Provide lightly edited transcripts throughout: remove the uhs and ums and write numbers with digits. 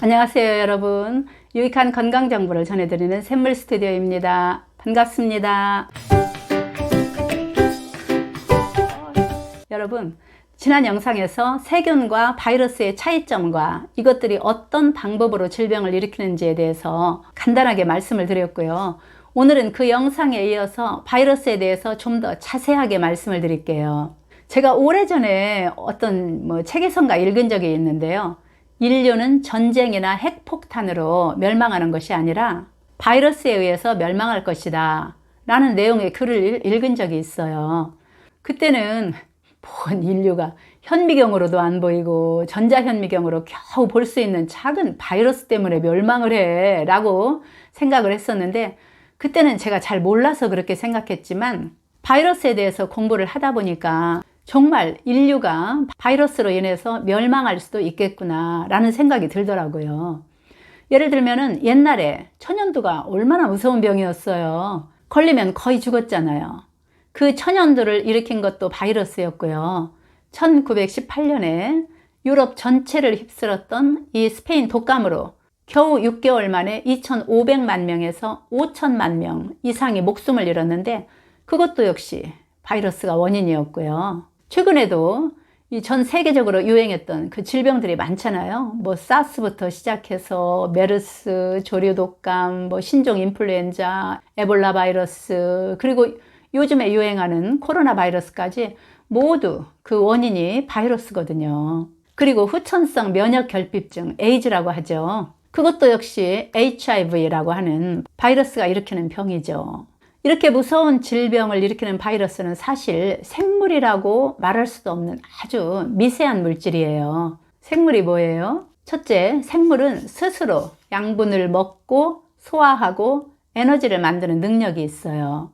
안녕하세요, 여러분. 유익한 건강 정보를 전해드리는 샘물 스튜디오입니다. 반갑습니다. 여러분, 지난 영상에서 세균과 바이러스의 차이점과 이것들이 어떤 방법으로 질병을 일으키는지에 대해서 간단하게 말씀을 드렸고요. 오늘은 그 영상에 이어서 바이러스에 대해서 좀 더 자세하게 말씀을 드릴게요. 제가 오래전에 어떤 책에선가 읽은 적이 있는데요. 인류는 전쟁이나 핵폭탄으로 멸망하는 것이 아니라 바이러스에 의해서 멸망할 것이다 라는 내용의 글을 읽은 적이 있어요. 그때는 본 인류가 현미경으로도 안 보이고 전자현미경으로 겨우 볼 수 있는 작은 바이러스 때문에 멸망을 해 라고 생각을 했었는데, 그때는 제가 잘 몰라서 그렇게 생각했지만 바이러스에 대해서 공부를 하다 보니까 정말 인류가 바이러스로 인해서 멸망할 수도 있겠구나 라는 생각이 들더라고요. 예를 들면은 옛날에 천연두가 얼마나 무서운 병이었어요. 걸리면 거의 죽었잖아요. 그 천연두를 일으킨 것도 바이러스였고요. 1918년에 유럽 전체를 휩쓸었던 이 스페인 독감으로 겨우 6개월 만에 2,500만 명에서 5천만 명 이상이 목숨을 잃었는데, 그것도 역시 바이러스가 원인이었고요. 최근에도 이 전 세계적으로 유행했던 그 질병들이 많잖아요. 사스부터 시작해서 메르스, 조류독감, 신종 인플루엔자, 에볼라 바이러스, 그리고 요즘에 유행하는 코로나 바이러스까지 모두 그 원인이 바이러스거든요. 그리고 후천성 면역결핍증, 에이즈라고 하죠. 그것도 역시 HIV라고 하는 바이러스가 일으키는 병이죠. 이렇게 무서운 질병을 일으키는 바이러스는 사실 생물이라고 말할 수도 없는 아주 미세한 물질이에요. 생물이 뭐예요? 첫째, 생물은 스스로 양분을 먹고 소화하고 에너지를 만드는 능력이 있어요.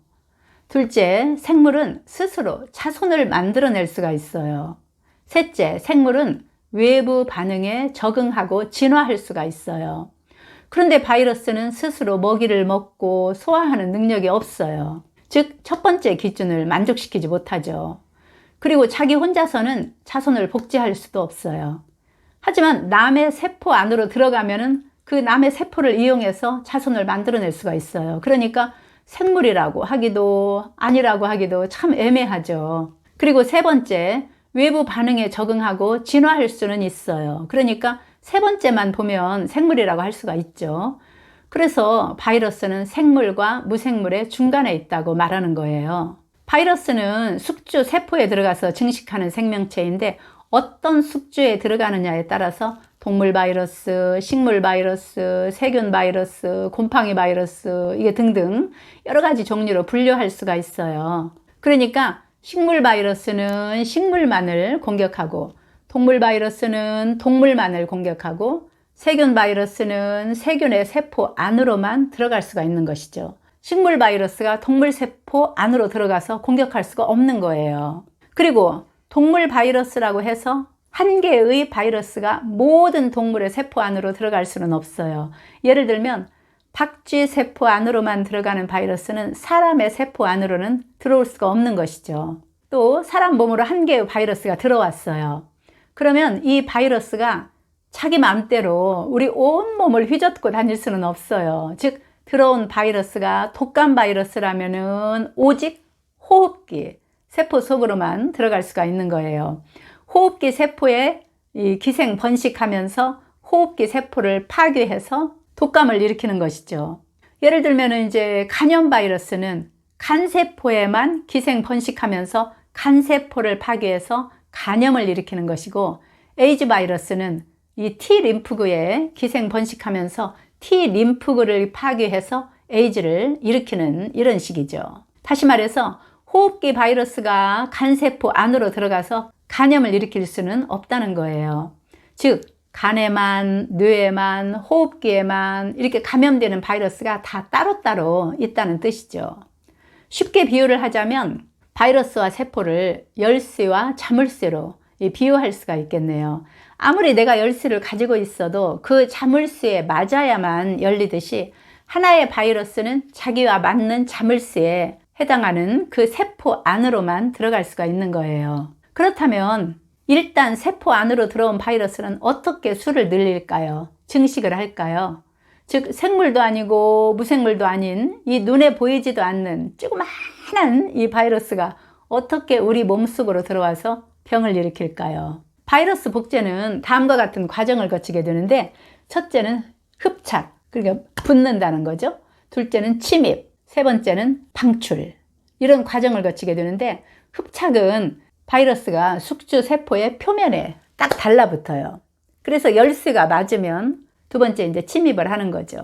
둘째, 생물은 스스로 자손을 만들어낼 수가 있어요. 셋째, 생물은 외부 반응에 적응하고 진화할 수가 있어요. 그런데 바이러스는 스스로 먹이를 먹고 소화하는 능력이 없어요. 즉, 첫 번째 기준을 만족시키지 못하죠. 그리고 자기 혼자서는 자손을 복제할 수도 없어요. 하지만 남의 세포 안으로 들어가면은 그 남의 세포를 이용해서 자손을 만들어낼 수가 있어요. 그러니까 생물이라고 하기도 아니라고 하기도 참 애매하죠. 그리고 세 번째, 외부 반응에 적응하고 진화할 수는 있어요. 그러니까 세 번째만 보면 생물이라고 할 수가 있죠. 그래서 바이러스는 생물과 무생물의 중간에 있다고 말하는 거예요. 바이러스는 숙주 세포에 들어가서 증식하는 생명체인데, 어떤 숙주에 들어가느냐에 따라서 동물 바이러스, 식물 바이러스, 세균 바이러스, 곰팡이 바이러스, 이게 등등 여러 가지 종류로 분류할 수가 있어요. 그러니까 식물 바이러스는 식물만을 공격하고, 동물 바이러스는 동물만을 공격하고, 세균 바이러스는 세균의 세포 안으로만 들어갈 수가 있는 것이죠. 식물 바이러스가 동물 세포 안으로 들어가서 공격할 수가 없는 거예요. 그리고 동물 바이러스라고 해서 한 개의 바이러스가 모든 동물의 세포 안으로 들어갈 수는 없어요. 예를 들면 박쥐 세포 안으로만 들어가는 바이러스는 사람의 세포 안으로는 들어올 수가 없는 것이죠. 또 사람 몸으로 한 개의 바이러스가 들어왔어요. 그러면 이 바이러스가 자기 마음대로 우리 온 몸을 휘젓고 다닐 수는 없어요. 즉, 들어온 바이러스가 독감 바이러스라면은 오직 호흡기 세포 속으로만 들어갈 수가 있는 거예요. 호흡기 세포에 이 기생 번식하면서 호흡기 세포를 파괴해서 독감을 일으키는 것이죠. 예를 들면 이제 간염 바이러스는 간세포에만 기생 번식하면서 간세포를 파괴해서 간염을 일으키는 것이고, 에이즈 바이러스는 이 T 림프구에 기생 번식하면서 T 림프구를 파괴해서 에이즈를 일으키는 이런 식이죠. 다시 말해서 호흡기 바이러스가 간세포 안으로 들어가서 간염을 일으킬 수는 없다는 거예요. 즉, 간에만, 뇌에만, 호흡기에만 이렇게 감염되는 바이러스가 다 따로따로 있다는 뜻이죠. 쉽게 비유를 하자면 바이러스와 세포를 열쇠와 자물쇠로 비유할 수가 있겠네요. 아무리 내가 열쇠를 가지고 있어도 그 자물쇠에 맞아야만 열리듯이, 하나의 바이러스는 자기와 맞는 자물쇠에 해당하는 그 세포 안으로만 들어갈 수가 있는 거예요. 그렇다면 일단 세포 안으로 들어온 바이러스는 어떻게 수를 늘릴까요? 증식을 할까요? 즉 생물도 아니고 무생물도 아닌 이 눈에 보이지도 않는 조그마한 이 바이러스가 어떻게 우리 몸속으로 들어와서 병을 일으킬까요? 바이러스 복제는 다음과 같은 과정을 거치게 되는데, 첫째는 흡착, 그러니까 붙는다는 거죠. 둘째는 침입, 세 번째는 방출, 이런 과정을 거치게 되는데, 흡착은 바이러스가 숙주 세포의 표면에 딱 달라붙어요. 그래서 열쇠가 맞으면 두 번째 이제 침입을 하는 거죠.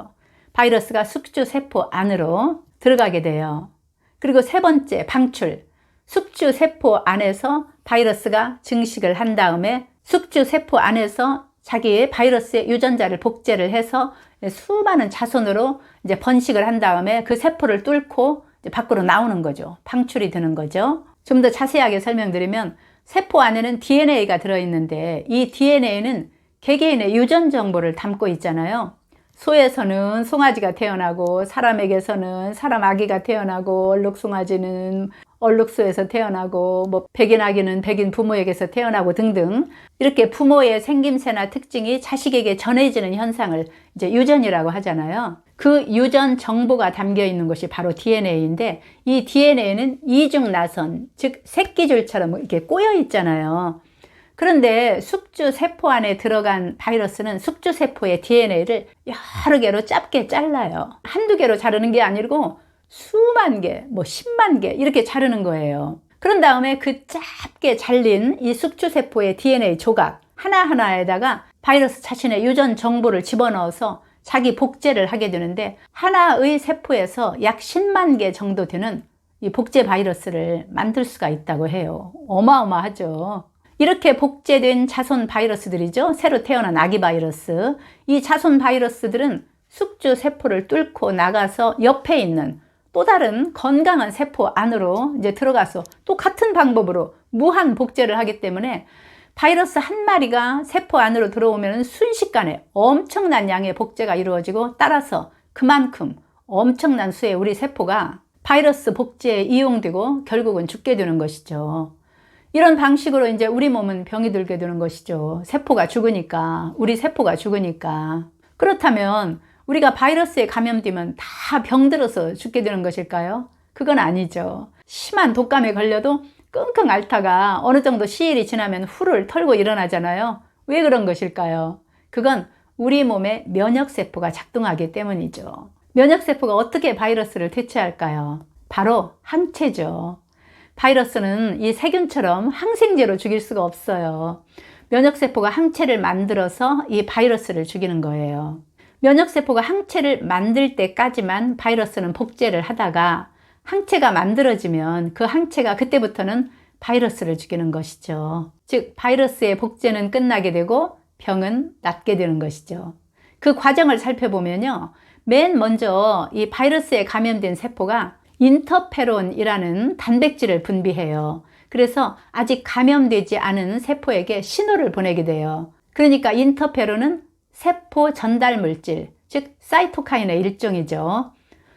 바이러스가 숙주 세포 안으로 들어가게 돼요. 그리고 세 번째 방출, 숙주 세포 안에서 바이러스가 증식을 한 다음에 숙주 세포 안에서 자기의 바이러스의 유전자를 복제를 해서 수많은 자손으로 이제 번식을 한 다음에 그 세포를 뚫고 이제 밖으로 나오는 거죠. 방출이 되는 거죠. 좀 더 자세하게 설명드리면, 세포 안에는 DNA가 들어있는데 이 DNA는 개개인의 유전 정보를 담고 있잖아요. 소에서는 송아지가 태어나고, 사람에게서는 사람 아기가 태어나고, 얼룩송아지는 얼룩소에서 태어나고, 뭐 백인 아기는 백인 부모에게서 태어나고 등등, 이렇게 부모의 생김새나 특징이 자식에게 전해지는 현상을 이제 유전이라고 하잖아요. 그 유전 정보가 담겨 있는 것이 바로 DNA인데, 이 DNA는 이중나선, 즉 새끼줄처럼 이렇게 꼬여 있잖아요. 그런데 숙주 세포 안에 들어간 바이러스는 숙주 세포의 DNA를 여러 개로 짧게 잘라요. 한두 개로 자르는 게 아니고 수만 개, 뭐 10만 개 이렇게 자르는 거예요. 그런 다음에 그 짧게 잘린 이 숙주 세포의 DNA 조각 하나하나에다가 바이러스 자신의 유전 정보를 집어넣어서 자기 복제를 하게 되는데, 하나의 세포에서 약 10만 개 정도 되는 이 복제 바이러스를 만들 수가 있다고 해요. 어마어마하죠. 이렇게 복제된 자손 바이러스들이죠. 새로 태어난 아기 바이러스. 이 자손 바이러스들은 숙주 세포를 뚫고 나가서 옆에 있는 또 다른 건강한 세포 안으로 이제 들어가서 또 같은 방법으로 무한 복제를 하기 때문에, 바이러스 한 마리가 세포 안으로 들어오면 순식간에 엄청난 양의 복제가 이루어지고, 따라서 그만큼 엄청난 수의 우리 세포가 바이러스 복제에 이용되고 결국은 죽게 되는 것이죠. 이런 방식으로 이제 우리 몸은 병이 들게 되는 것이죠. 세포가 죽으니까, 우리 세포가 죽으니까. 그렇다면 우리가 바이러스에 감염되면 다 병들어서 죽게 되는 것일까요? 그건 아니죠. 심한 독감에 걸려도 끙끙 앓다가 어느 정도 시일이 지나면 후를 털고 일어나잖아요. 왜 그런 것일까요? 그건 우리 몸의 면역세포가 작동하기 때문이죠. 면역세포가 어떻게 바이러스를 퇴치할까요? 바로 항체죠. 바이러스는 이 세균처럼 항생제로 죽일 수가 없어요. 면역세포가 항체를 만들어서 이 바이러스를 죽이는 거예요. 면역세포가 항체를 만들 때까지만 바이러스는 복제를 하다가, 항체가 만들어지면 그 항체가 그때부터는 바이러스를 죽이는 것이죠. 즉 바이러스의 복제는 끝나게 되고 병은 낫게 되는 것이죠. 그 과정을 살펴보면요, 맨 먼저 이 바이러스에 감염된 세포가 인터페론이라는 단백질을 분비해요. 그래서 아직 감염되지 않은 세포에게 신호를 보내게 돼요. 그러니까 인터페론은 세포 전달 물질, 즉 사이토카인의 일종이죠.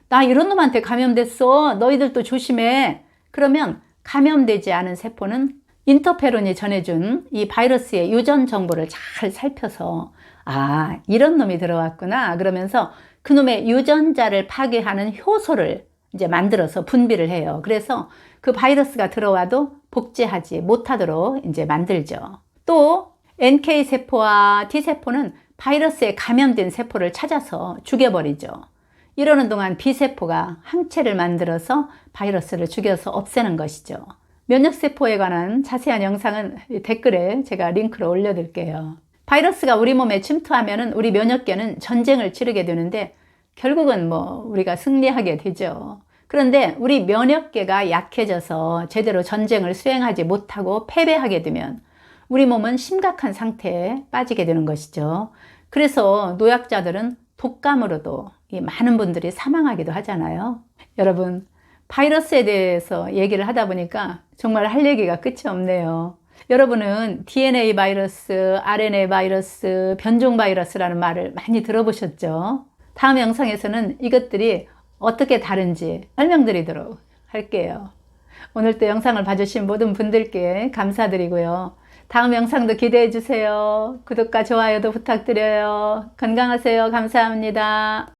나 이런 놈한테 감염됐어, 너희들도 조심해. 그러면 감염되지 않은 세포는 인터페론이 전해준 이 바이러스의 유전 정보를 잘 살펴서, 아, 이런 놈이 들어왔구나 그러면서 그놈의 유전자를 파괴하는 효소를 이제 만들어서 분비를 해요. 그래서 그 바이러스가 들어와도 복제하지 못하도록 이제 만들죠. 또 NK세포와 T세포는 바이러스에 감염된 세포를 찾아서 죽여버리죠. 이러는 동안 B세포가 항체를 만들어서 바이러스를 죽여서 없애는 것이죠. 면역세포에 관한 자세한 영상은 댓글에 제가 링크를 올려둘게요. 바이러스가 우리 몸에 침투하면 우리 면역계는 전쟁을 치르게 되는데 결국은 우리가 승리하게 되죠. 그런데 우리 면역계가 약해져서 제대로 전쟁을 수행하지 못하고 패배하게 되면 우리 몸은 심각한 상태에 빠지게 되는 것이죠. 그래서 노약자들은 독감으로도 많은 분들이 사망하기도 하잖아요. 여러분, 바이러스에 대해서 얘기를 하다 보니까 정말 할 얘기가 끝이 없네요. 여러분은 DNA 바이러스, RNA 바이러스, 변종 바이러스라는 말을 많이 들어보셨죠? 다음 영상에서는 이것들이 어떻게 다른지 설명드리도록 할게요. 오늘도 영상을 봐주신 모든 분들께 감사드리고요. 다음 영상도 기대해 주세요. 구독과 좋아요도 부탁드려요. 건강하세요. 감사합니다.